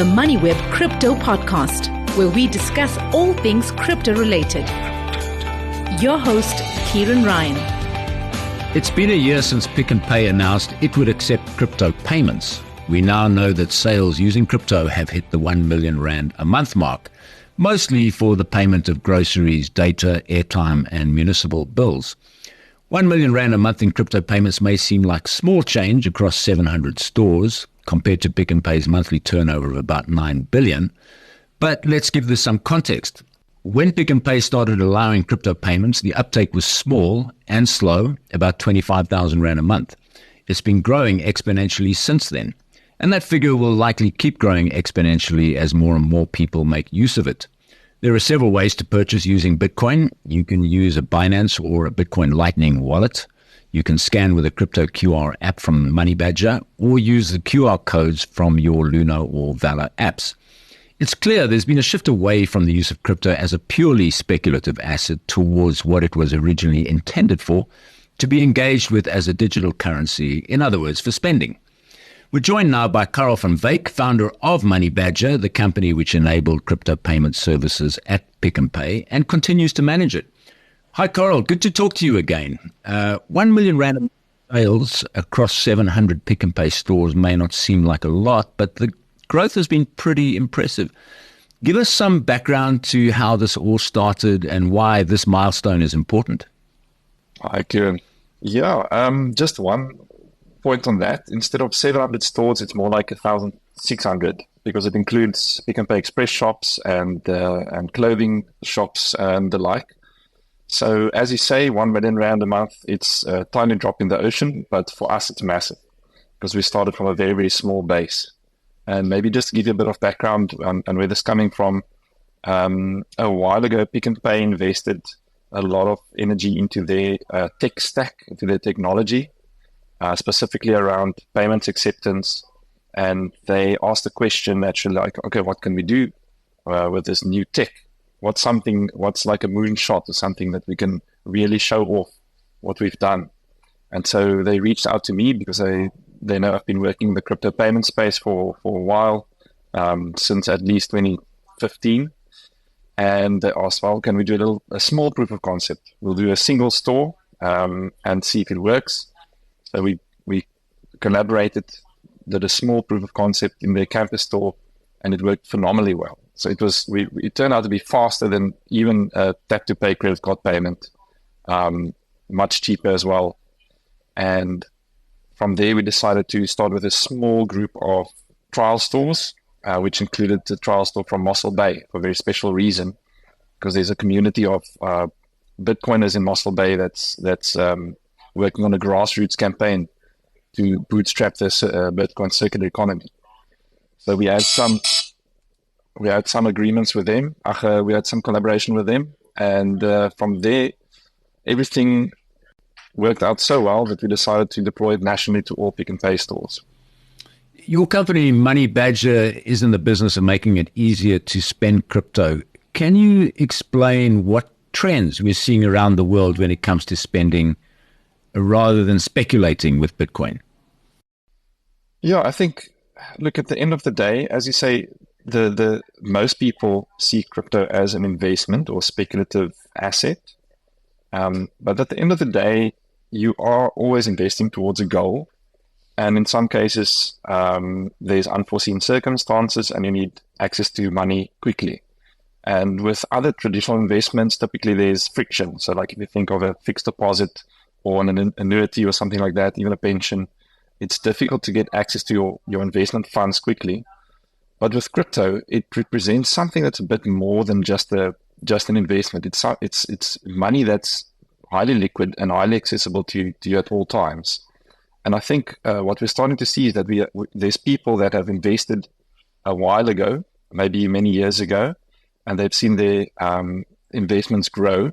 the Moneyweb Crypto Podcast, where we discuss all things crypto related. Your host, Kieran Ryan. It's been a year since Pick n Pay announced it would accept crypto payments. We now know that sales using crypto have hit the 1 million rand a month mark, mostly for the payment of groceries, data, airtime, and municipal bills. 1 million rand a month in crypto payments may seem like small change across 700 stores compared to Pick n Pay's monthly turnover of about 9 billion. But let's give this some context. When Pick n Pay started allowing crypto payments, the uptake was small and slow, about 25,000 rand a month. It's been growing exponentially since then, and that figure will likely keep growing exponentially as more and more people make use of it. There are several ways to purchase using Bitcoin. You can use a Binance or a Bitcoin Lightning wallet. You can scan with a crypto QR app from Moneybadger, or use the QR codes from your Luna or Valor apps. It's clear there's been a shift away from the use of crypto as a purely speculative asset towards what it was originally intended for, to be engaged with as a digital currency, in other words, for spending. We're joined now by Karel van Wyk, founder of Moneybadger, the company which enabled crypto payment services at Pick n Pay and continues to manage it. Hi, Karel. Good to talk to you again. 1 million rand sales across 700 Pick n Pay stores may not seem like a lot, but the growth has been pretty impressive. Give us some background to how this all started and why this milestone is important. Hi, Kieran. Yeah, just one point on that. Instead of 700 stores, it's more like 1,600 because it includes Pick n Pay Express shops and clothing shops and the like. So as you say, 1 million rand a month, it's a tiny drop in the ocean, but for us it's massive because we started from a very, very small base. And maybe just to give you a bit of background on where this is coming from, a while ago, Pick n Pay invested a lot of energy into their tech stack, into their technology, specifically around payments acceptance. And they asked the question actually like, okay, what can we do with this new tech? What's like a moonshot or something that we can really show off what we've done? And so they reached out to me because they know I've been working in the crypto payment space for a while, since at least 2015. And they asked, well, can we do a small proof of concept? We'll do a single store and see if it works. So we collaborated, did a small proof of concept in their campus store, and it worked phenomenally well. So it turned out to be faster than even a tap-to-pay credit card payment, much cheaper as well. And from there, we decided to start with a small group of trial stores, which included the trial store from Mossel Bay for a very special reason, because there's a community of Bitcoiners in Mossel Bay that's working on a grassroots campaign to bootstrap this Bitcoin circular economy. So we had some agreements with them. We had some collaboration with them, and from there, everything worked out so well that we decided to deploy it nationally to all Pick n Pay stores. Your company, Moneybadger, is in the business of making it easier to spend crypto. Can you explain what trends we're seeing around the world when it comes to spending rather than speculating with Bitcoin? Yeah, I think, look, at the end of the day, as you say, the most people see crypto as an investment or speculative asset. But at the end of the day, you are always investing towards a goal. And in some cases, there's unforeseen circumstances and you need access to money quickly. And with other traditional investments, typically there's friction. So like if you think of a fixed deposit or an annuity or something like that, even a pension, it's difficult to get access to your investment funds quickly. But with crypto, it represents something that's a bit more than just an investment. It's money that's highly liquid and highly accessible to you at all times. And I think what we're starting to see is that there's people that have invested a while ago, maybe many years ago, and they've seen their investments grow.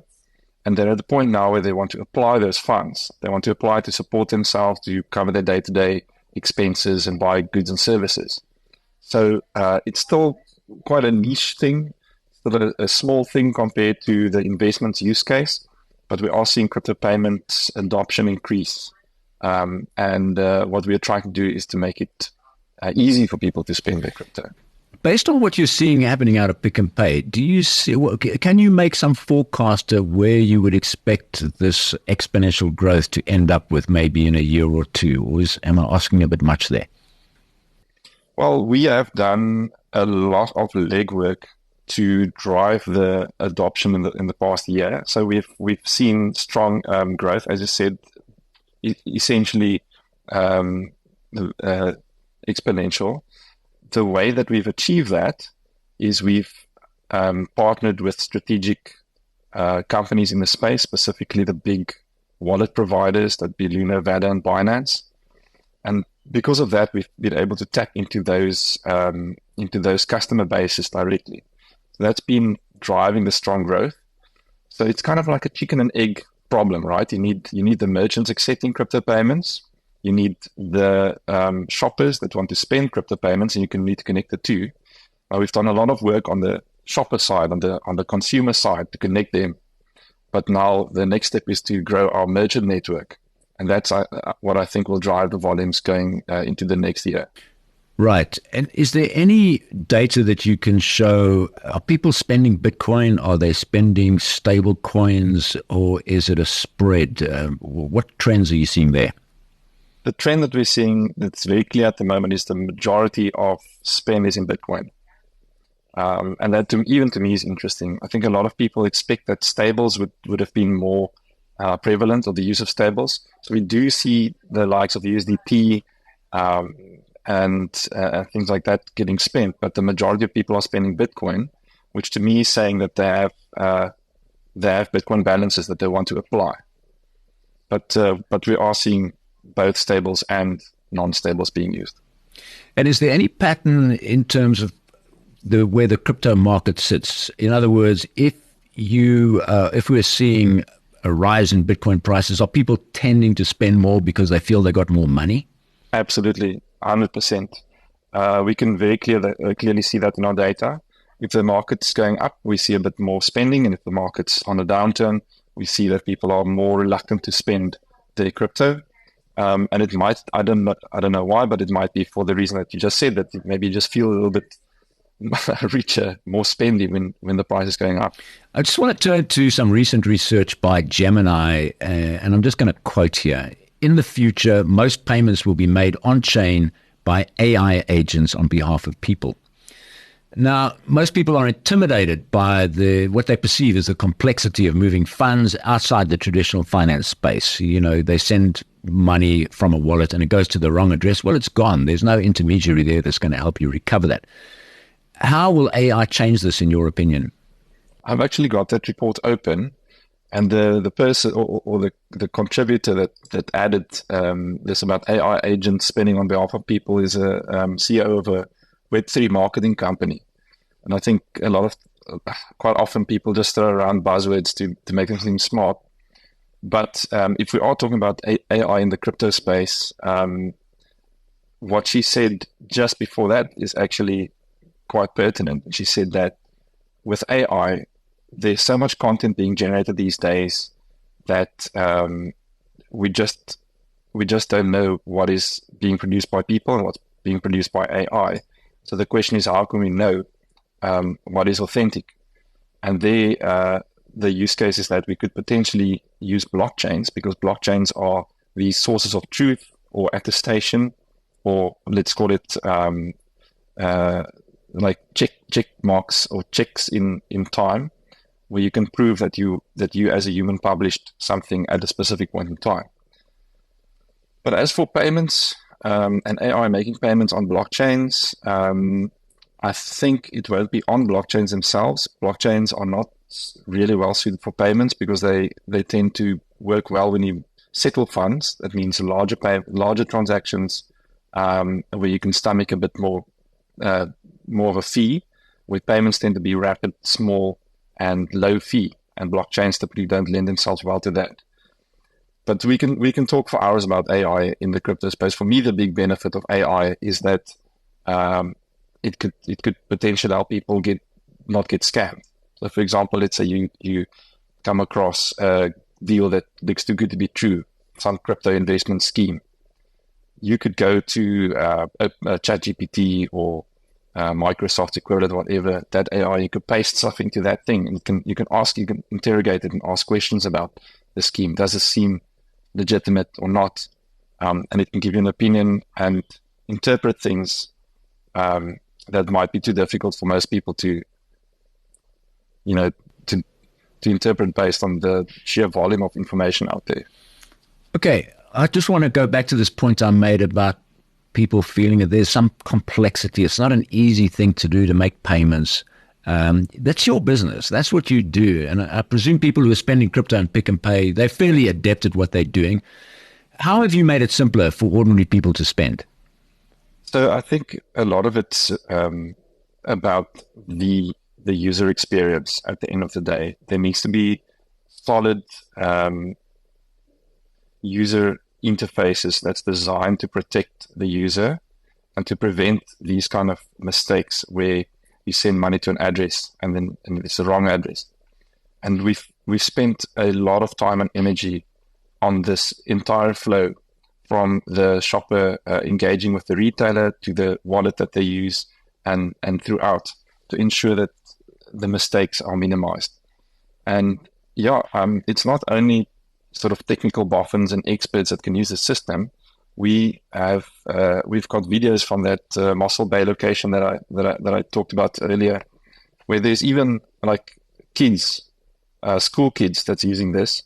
And they're at the point now where they want to apply those funds. They want to apply to support themselves, to cover their day-to-day expenses and buy goods and services. So it's still quite a niche thing, still a small thing compared to the investments use case, but we are seeing crypto payments adoption increase. And what we are trying to do is to make it easy for people to spend their crypto. Based on what you're seeing happening out of Pick and Pay, do you see? Can you make some forecast of where you would expect this exponential growth to end up with, maybe in a year or two? Or am I asking a bit much there? Well, we have done a lot of legwork to drive the adoption in the past year. So we've seen strong growth, as you said, essentially exponential. The way that we've achieved that is we've partnered with strategic companies in the space, specifically the big wallet providers, that be Luna, Vada, and Binance. And because of that, we've been able to tap into those customer bases directly. So that's been driving the strong growth. So it's kind of like a chicken and egg problem, right? You need the merchants accepting crypto payments. You need the shoppers that want to spend crypto payments, and you need to connect the two. We've done a lot of work on the shopper side, on the consumer side, to connect them. But now the next step is to grow our merchant network. And that's what I think will drive the volumes going into the next year. Right. And is there any data that you can show? Are people spending Bitcoin? Are they spending stable coins? Or is it a spread? What trends are you seeing there? The trend that we're seeing that's very clear at the moment is the majority of spend is in Bitcoin. And that even to me is interesting. I think a lot of people expect that stables would have been more prevalent, or the use of stables. So we do see the likes of USDT and things like that getting spent, but the majority of people are spending Bitcoin, which to me is saying that they have Bitcoin balances that they want to apply. But we are seeing both stables and non-stables being used. And is there any pattern in terms of where the crypto market sits? In other words, if we're seeing a rise in Bitcoin prices, are people tending to spend more because they feel they got more money? Absolutely, 100%. We can very clearly see that in our data. If the market's going up, we see a bit more spending, and if the market's on a downturn, we see that people are more reluctant to spend their crypto. And it might, I don't know why, but it might be for the reason that you just said, that maybe you just feel a little bit richer, more spending when the price is going up. I just want to turn to some recent research by Gemini, and I'm just going to quote here. In the future, most payments will be made on-chain by AI agents on behalf of people. Now, most people are intimidated by what they perceive as the complexity of moving funds outside the traditional finance space. You know, they send money from a wallet and it goes to the wrong address. Well, it's gone. There's no intermediary there that's going to help you recover that. How will AI change this, in your opinion? I've actually got that report open, and the person or the contributor that added this about AI agents spending on behalf of people is a CEO of a Web3 marketing company. And I think quite often people just throw around buzzwords to make them seem smart. But if we are talking about AI in the crypto space, what she said just before that is actually quite pertinent. She said that with AI, there's so much content being generated these days that we just don't know what is being produced by people and what's being produced by AI. So the question is, how can we know what is authentic? And the use case is that we could potentially use blockchains, because blockchains are the sources of truth or attestation, or let's call it like check marks or checks in time, where you can prove that you as a human published something at a specific point in time. But as for payments and AI making payments on blockchains, I think it won't be on blockchains themselves. Blockchains are not really well suited for payments because they tend to work well when you settle funds. That means larger transactions where you can stomach a bit more of a fee, where payments tend to be rapid, small, and low fee, and blockchains typically don't lend themselves well to that. But we can talk for hours about AI in the crypto space. For me, the big benefit of AI is that it could potentially help people not get scammed. So, for example, let's say you come across a deal that looks too good to be true, some crypto investment scheme. You could go to ChatGPT or Microsoft's equivalent, whatever, that AI, you could paste stuff into that thing, and you can interrogate it and ask questions about the scheme. Does it seem legitimate or not? And it can give you an opinion and interpret things that might be too difficult for most people to interpret based on the sheer volume of information out there. Okay, I just want to go back to this point I made about people feeling that there's some complexity. It's not an easy thing to do, to make payments. That's your business. That's what you do. And I presume people who are spending crypto and Pick and Pay, they're fairly adept at what they're doing. How have you made it simpler for ordinary people to spend? So I think a lot of it's about the user experience at the end of the day. There needs to be solid user interfaces that's designed to protect the user and to prevent these kind of mistakes where you send money to an address and it's the wrong address. And we've spent a lot of time and energy on this entire flow, from the shopper engaging with the retailer to the wallet that they use and throughout, to ensure that the mistakes are minimized. And it's not only sort of technical boffins and experts that can use the system. We've got videos from that Mossel Bay location that I talked about earlier, where there's even like kids, school kids that's using this.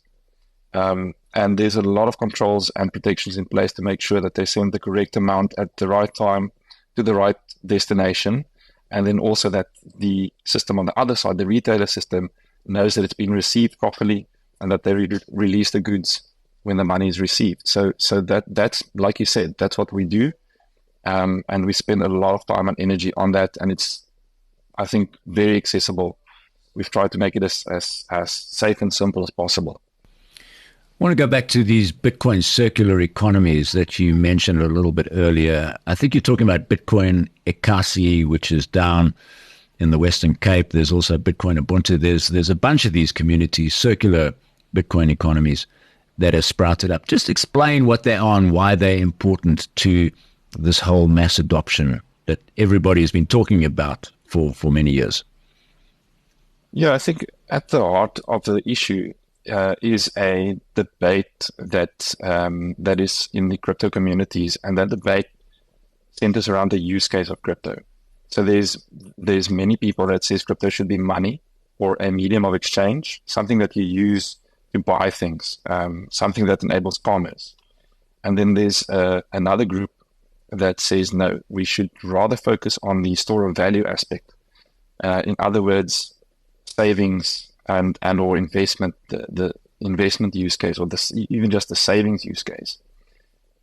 And there's a lot of controls and protections in place to make sure that they send the correct amount at the right time to the right destination. And then also that the system on the other side, the retailer system, knows that it's been received properly and that they release the goods when the money is received. So that's, like you said, that's what we do. And we spend a lot of time and energy on that. And it's, I think, very accessible. We've tried to make it as safe and simple as possible. I want to go back to these Bitcoin circular economies that you mentioned a little bit earlier. I think you're talking about Bitcoin Ekasi, which is down in the Western Cape. There's also Bitcoin Ubuntu. There's a bunch of these communities, circular Bitcoin economies, that have sprouted up. Just explain what they are and why they're important to this whole mass adoption that everybody has been talking about for many years. Yeah, I think at the heart of the issue is a debate that is in the crypto communities, and that debate centers around the use case of crypto. So there's many people that says crypto should be money or a medium of exchange, something that you use to buy things, something that enables commerce. And then there's another group that says no, we should rather focus on the store of value aspect. In other words, savings and or investment, the investment use case, or even just the savings use case.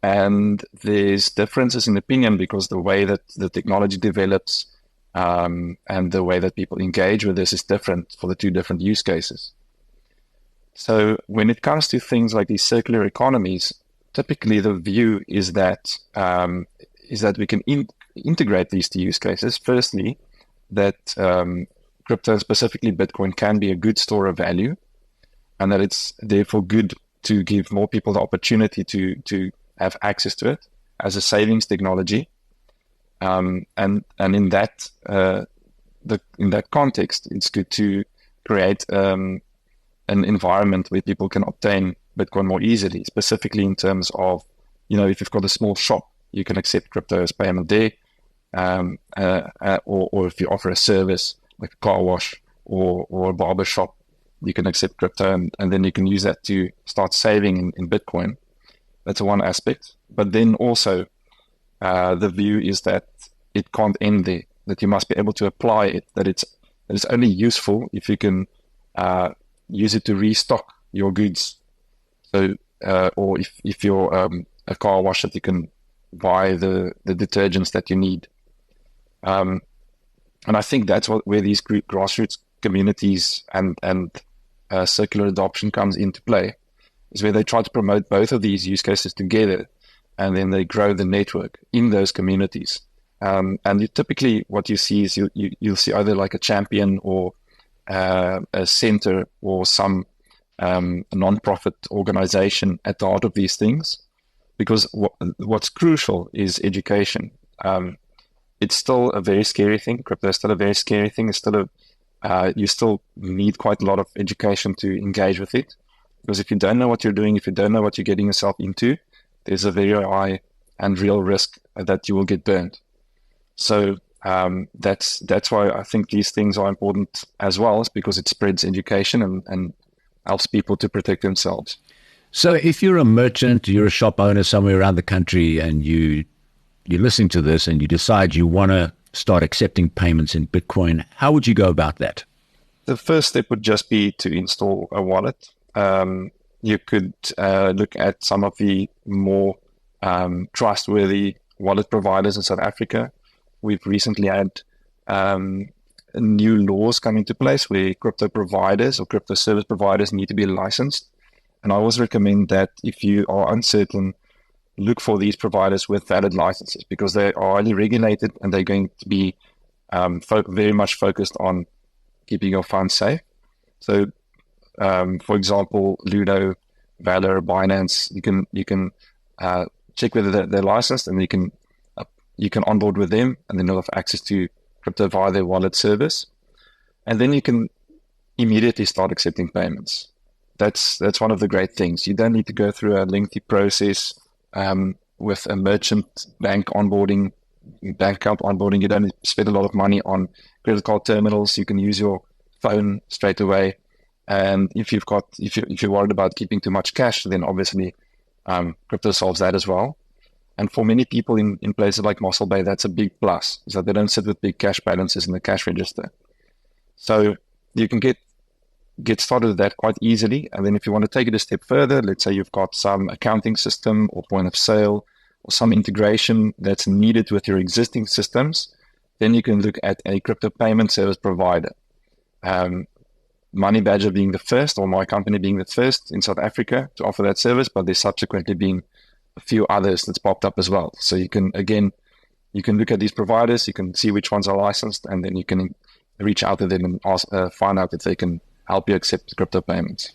And there's differences in opinion because the way that the technology develops and the way that people engage with this is different for the two different use cases. So when it comes to things like these circular economies, typically the view is that we can integrate these two use cases. Firstly, that crypto, specifically Bitcoin, can be a good store of value, and that it's therefore good to give more people the opportunity to have access to it as a savings technology. And in that context, it's good to create an environment where people can obtain Bitcoin more easily, specifically in terms of, if you've got a small shop, you can accept crypto as payment there, or if you offer a service like a car wash or a barber shop, you can accept crypto, and then you can use that to start saving in Bitcoin. That's one aspect. But then also the view is that it can't end there, that you must be able to apply it, that it's only useful if you can use it to restock your goods. So, or if you're a car wash, that you can buy the detergents that you need. And I think that's where these grassroots communities and circular adoption comes into play, is where they try to promote both of these use cases together, and then they grow the network in those communities. And typically what you see is you'll see either like a champion or a center or some non-profit organization at the heart of these things, because what's crucial is education. it's still a very scary thing. Crypto is still a very scary thing. It's still you still need quite a lot of education to engage with it. Because if you don't know what you're doing, if you don't know what you're getting yourself into, there's a very high and real risk that you will get burned. So that's why I think these things are important as well, is because it spreads education and helps people to protect themselves. So if you're a merchant, you're a shop owner somewhere around the country, and you're listening to this and you decide you want to start accepting payments in Bitcoin, how would you go about that? The first step would just be to install a wallet. You could look at some of the more trustworthy wallet providers in South Africa. We've recently had new laws come into place where crypto providers or crypto service providers need to be licensed. And I always recommend that if you are uncertain, look for these providers with valid licenses, because they are highly regulated and they're going to be very much focused on keeping your funds safe. So, for example, Ludo, Valor, Binance, you can check whether they're licensed, and you can onboard with them, and then you'll have access to crypto via their wallet service. And then you can immediately start accepting payments. That's one of the great things. You don't need to go through a lengthy process with a merchant bank account onboarding. You don't need to spend a lot of money on credit card terminals. You can use your phone straight away. And if you're worried about keeping too much cash, then obviously crypto solves that as well. And for many people in places like Mossel Bay, that's a big plus, is that they don't sit with big cash balances in the cash register. So you can get started with that quite easily. And then if you want to take it a step further, let's say you've got some accounting system or point of sale or some integration that's needed with your existing systems, then you can look at a crypto payment service provider. Money Badger being the first, or my company being the first in South Africa to offer that service, but there's subsequently been a few others that's popped up as well. So you can look at these providers, you can see which ones are licensed, and then you can reach out to them and find out if they can help you accept crypto payments.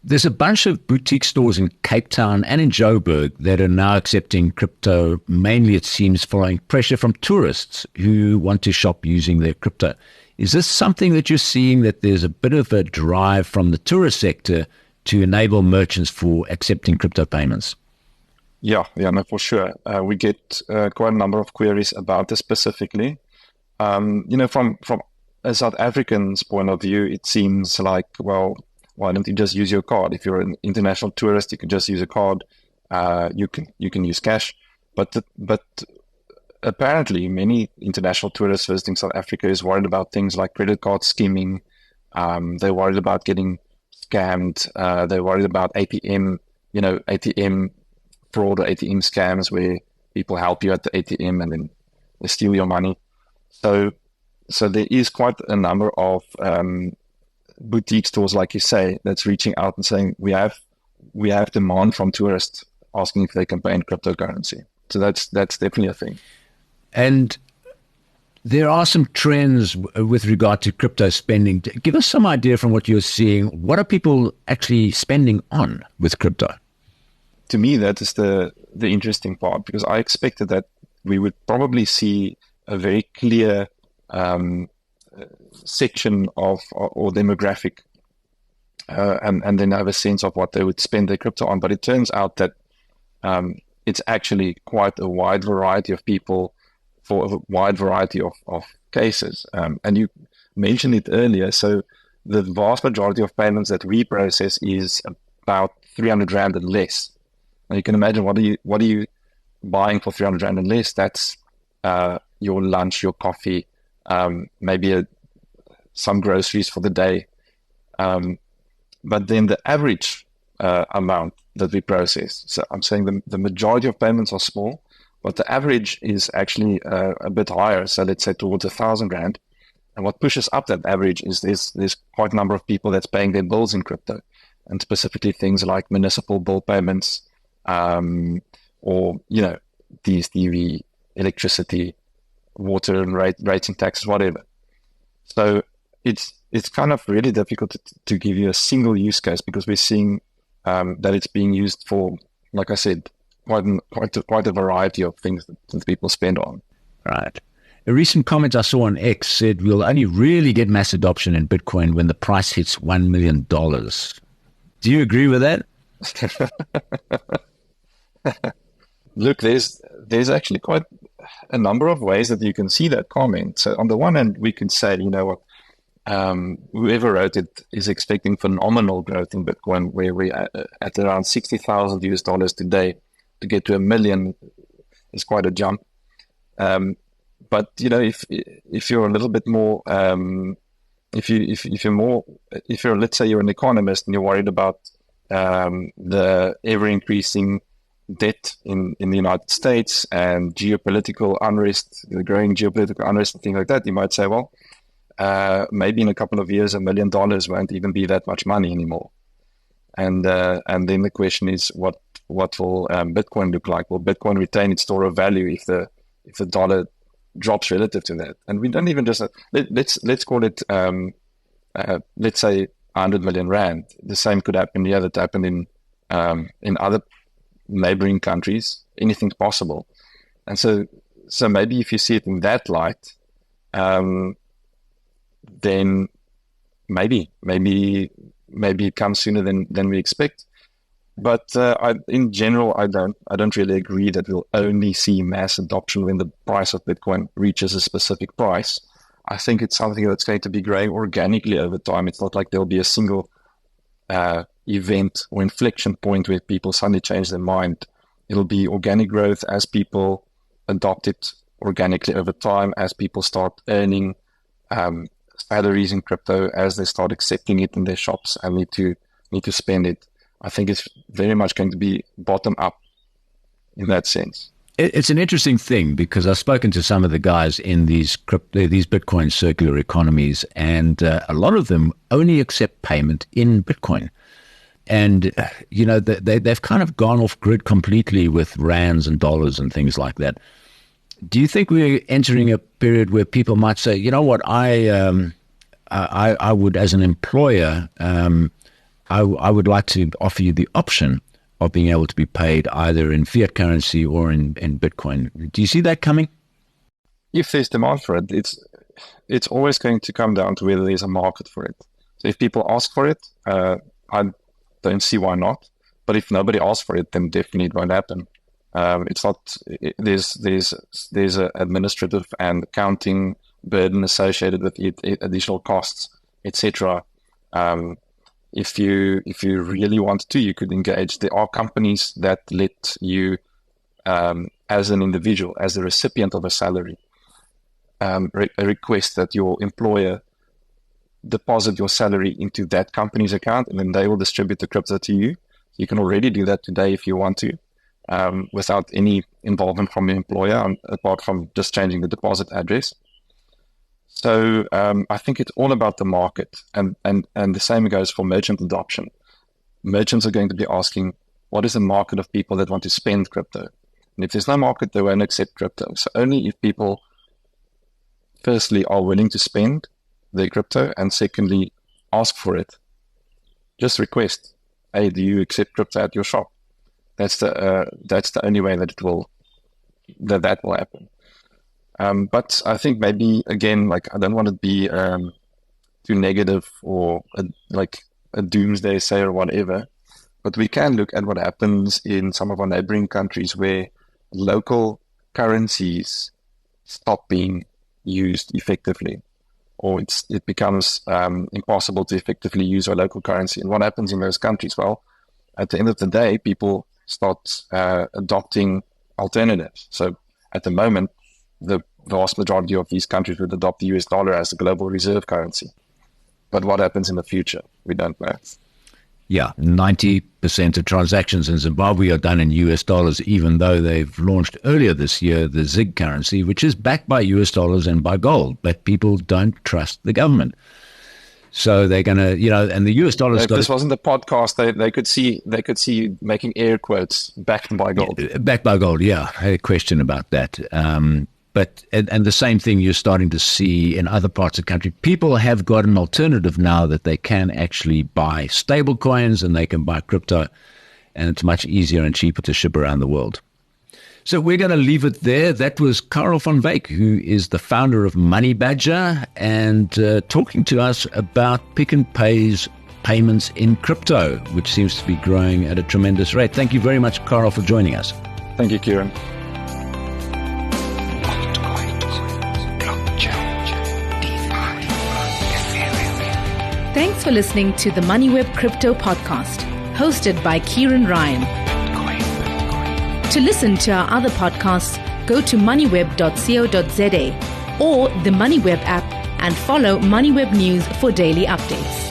There's a bunch of boutique stores in Cape Town and in Joburg that are now accepting crypto, mainly it seems following pressure from tourists who want to shop using their crypto. Is this something that you're seeing, that there's a bit of a drive from the tourist sector to enable merchants for accepting crypto payments? Yeah, no, for sure. We get quite a number of queries about this specifically. From a South African's point of view, it seems like, well, why don't you just use your card? If you're an international tourist, you can just use a card. You can use cash, but apparently many international tourists visiting South Africa is worried about things like credit card skimming. They're worried about getting scammed. They're worried about ATM fraud or ATM scams where people help you at the ATM and then they steal your money. So there is quite a number of boutique stores, like you say, that's reaching out and saying we have demand from tourists asking if they can pay in cryptocurrency. So that's definitely a thing. And there are some trends with regard to crypto spending. Give us some idea from what you're seeing. What are people actually spending on with crypto? To me, that is the interesting part, because I expected that we would probably see a very clear section of or demographic and then have a sense of what they would spend their crypto on. But it turns out that it's actually quite a wide variety of people for a wide variety of cases. And you mentioned it earlier. So the vast majority of payments that we process is about 300 Rand and less. Now you can imagine, what are you buying for 300 Rand and less? That's your lunch, your coffee, maybe some groceries for the day. But then the average amount that we process, so I'm saying the majority of payments are small, but the average is actually a bit higher. So let's say towards 1,000 Rand. And what pushes up that average is there's quite a number of people that's paying their bills in crypto, and specifically things like municipal bill payments, or DSTV, electricity, water and rates and taxes, whatever. So it's kind of really difficult to give you a single use case, because we're seeing that it's being used for, like I said, quite a variety of things that people spend on. Right. A recent comment I saw on X said we'll only really get mass adoption in Bitcoin when the price hits $1 million. Do you agree with that? Look, there's actually quite a number of ways that you can see that comment. So on the one hand, we can say, you know what, whoever wrote it is expecting phenomenal growth in Bitcoin, where we're at around $60,000 today. To get to $1 million is quite a jump. But you know, if you're a little bit more, if you're let's say you're an economist and you're worried about the ever increasing debt in the United States and geopolitical unrest, the growing geopolitical unrest and things like that, you might say, well, maybe in a couple of years, $1 million won't even be that much money anymore. And then the question is, what will Bitcoin look like? Will Bitcoin retain its store of value if the dollar drops relative to that? And we don't even just let's call it let's say 100 million rand. The same could happen here that happened in other neighboring countries. Anything's possible. And so maybe if you see it in that light, then maybe it comes sooner than we expect. But in general, I don't really agree that we'll only see mass adoption when the price of Bitcoin reaches a specific price. I think it's something that's going to be growing organically over time. It's not like there'll be a single event or inflection point where people suddenly change their mind. It'll be organic growth as people adopt it organically over time, as people start earning salaries in crypto, as they start accepting it in their shops and need to spend it. I think it's very much going to be bottom up in that sense. It's an interesting thing because I've spoken to some of the guys in these Bitcoin circular economies, and a lot of them only accept payment in Bitcoin. And, you know, they've kind of gone off grid completely with rands and dollars and things like that. Do you think we're entering a period where people might say, you know what, I would, as an employer, I would like to offer you the option of being able to be paid either in fiat currency or in Bitcoin. Do you see that coming? If there's demand for it, it's always going to come down to whether there's a market for it. So if people ask for it, I don't see why not. But if nobody asks for it, then definitely it won't happen. It's not. There's an administrative and accounting burden associated with it, additional costs, etc. If you really want to, you could engage. There are companies that let you, as an individual, as the recipient of a salary, request that your employer deposit your salary into that company's account, and then they will distribute the crypto to you. You can already do that today if you want to, without any involvement from your employer, apart from just changing the deposit address. So I think it's all about the market, and the same goes for merchant adoption. Merchants are going to be asking, what is the market of people that want to spend crypto? And if there's no market, they won't accept crypto. So only if people, firstly, are willing to spend their crypto, and secondly, ask for it. Just request, hey, do you accept crypto at your shop? That's the only way that that will happen. But I think maybe, again, like, I don't want to be too negative or like a doomsday say or whatever, but we can look at what happens in some of our neighboring countries where local currencies stop being used effectively, or it becomes impossible to effectively use our local currency. And what happens in those countries? Well, at the end of the day, people start adopting alternatives. So at the moment, the vast majority of these countries would adopt the US dollar as the global reserve currency. But what happens in the future? We don't know. Yeah, 90% of transactions in Zimbabwe are done in US dollars, even though they've launched earlier this year the ZiG currency, which is backed by US dollars and by gold. But people don't trust the government. So they're going to, you know, and the US dollars. If this wasn't a podcast, they could see you making air quotes, backed by gold. Backed by gold, yeah. I had a question about that. But the same thing you're starting to see in other parts of the country. People have got an alternative now that they can actually buy stable coins and they can buy crypto, and it's much easier and cheaper to ship around the world. So we're going to leave it there. That was Karel van Wyk, who is the founder of Money Badger, and talking to us about Pick n Pay's payments in crypto, which seems to be growing at a tremendous rate. Thank you very much, Karel, for joining us. Thank you, Kieran. Thanks for listening to the Moneyweb Crypto Podcast, hosted by Kieran Ryan. To listen to our other podcasts, go to moneyweb.co.za or the Moneyweb app and follow Moneyweb News for daily updates.